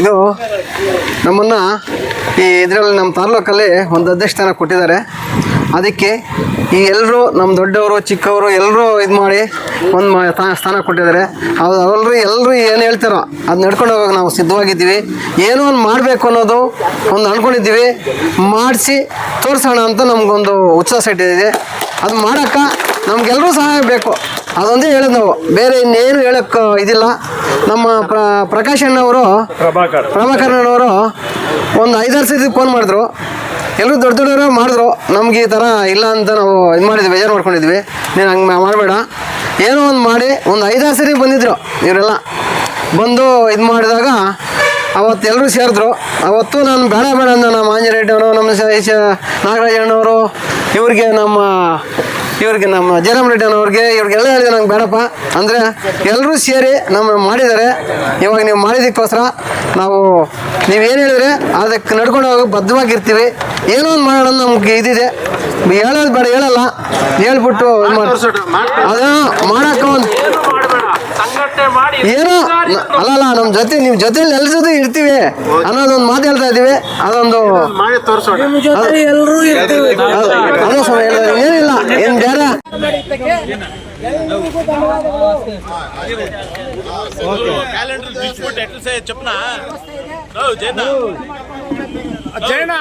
ಇದು ನಮ್ಮನ್ನು ಈ ಇದರಲ್ಲಿ ನಮ್ಮ ತಾಲೂಕಲ್ಲಿ ಒಂದು ಅಧ್ಯಕ್ಷ ಸ್ಥಾನ ಕೊಟ್ಟಿದ್ದಾರೆ. ಅದಕ್ಕೆ ಈ ಎಲ್ಲರೂ ನಮ್ಮ ದೊಡ್ಡವರು ಚಿಕ್ಕವರು ಎಲ್ಲರೂ ಇದು ಮಾಡಿ ಒಂದು ಸ್ಥಾನ ಕೊಟ್ಟಿದ್ದಾರೆ. ಎಲ್ಲರೂ ಏನು ಹೇಳ್ತಾರೋ ಅದು ನಡ್ಕೊಂಡು ಹೋಗೋಕೆ ನಾವು ಸಿದ್ಧವಾಗಿದ್ದೀವಿ. ಏನೋ ಒಂದು ಮಾಡಬೇಕು ಅನ್ನೋದು ಒಂದು ಅಂದ್ಕೊಂಡಿದ್ದೀವಿ. ಮಾಡಿಸಿ ತೋರಿಸೋಣ ಅಂತ ನಮಗೊಂದು ಉತ್ಸಾಹ ಸೆಟ್ಟಿದೆ. ಅದು ಮಾಡೋಕ್ಕೆ ನಮಗೆಲ್ಲರೂ ಸಹಾಯ ಬೇಕು. ಅದೊಂದೇ ಹೇಳೋದು ನಾವು, ಬೇರೆ ಇನ್ನೇನು ಹೇಳೋಕ್ಕೆ ಇದಿಲ್ಲ. ನಮ್ಮ ಪ್ರಕಾಶ್ ಅಣ್ಣವರು ಪ್ರಭಾಕರಣ್ಣವರು ಒಂದು 5-6 ಸತಿ ಫೋನ್ ಮಾಡಿದ್ರು. ಎಲ್ಲರೂ ದೊಡ್ಡವರು ಮಾಡಿದ್ರು. ನಮ್ಗೆ ಈ ಥರ ಇಲ್ಲ ಅಂತ ನಾವು ಇದು ಮಾಡಿದ್ವಿ, ಬೇಜಾರು ಮಾಡ್ಕೊಂಡಿದ್ವಿ. ನೀನು ಹಂಗೆ ಮಾಡಬೇಡ, ಏನೋ ಒಂದು ಮಾಡಿ ಒಂದು 5-6 ಸರಿ ಬಂದಿದ್ರು. ಇವರೆಲ್ಲ ಬಂದು ಇದು ಮಾಡಿದಾಗ ಅವತ್ತು ಎಲ್ಲರೂ ಸೇರಿದ್ರು. ಅವತ್ತು ನಾನು ಬೇಡ ಅಂದ ನಮ್ಮ ಆಂಜನೇಯ ರೆಡ್ಡಿಯವರು, ನಮ್ಮ ನಾಗರಾಜಣ್ಣವರು, ಇವ್ರಿಗೆ ನಮ್ಮ ಜಯರಾಮ್ ರೆಡ್ಡಿ ಅನ್ನೋರಿಗೆ ಇವ್ರಿಗೆಲ್ಲ ಹೇಳಿದೆ ನಂಗೆ ಬೇಡಪ್ಪ ಅಂದರೆ ಎಲ್ಲರೂ ಸೇರಿ ನಮ್ಮ ಮಾಡಿದ್ದಾರೆ. ಇವಾಗ ನೀವು ಮಾಡಿದ್ದಕ್ಕೋಸ್ಕರ ನಾವು ನೀವೇನು ಹೇಳಿದ್ರೆ ಅದಕ್ಕೆ ನಡ್ಕೊಂಡು ಹೋಗಿ ಬದ್ಧವಾಗಿರ್ತೀವಿ. ಏನೋ ಒಂದು ಮಾಡೋಣ ನಮ್ಗೆ ಇದಿದೆ. ಹೇಳೋದು ಬೇಡ, ಹೇಳಲ್ಲ, ಹೇಳ್ಬಿಟ್ಟು ಅದು ಮಾಡೋಕೆ ಒಂದು ಏನೋ ಅಲ್ಲಲ್ಲ ನಮ್ಮ ಜೊತೆ ನಿಮ್ಮ ಜೊತೆಲಿ ಎಲ್ಲ ಜೊತೆ ಇರ್ತೀವಿ ಅನ್ನೋದೊಂದು ಮಾತು ಹೇಳ್ತಾ ಇದ್ದೀವಿ. ಅದೊಂದು ಅದೇ ಸಮಯ ಏನಿಲ್ಲ, ಏನು ಬೇರೆ జైనా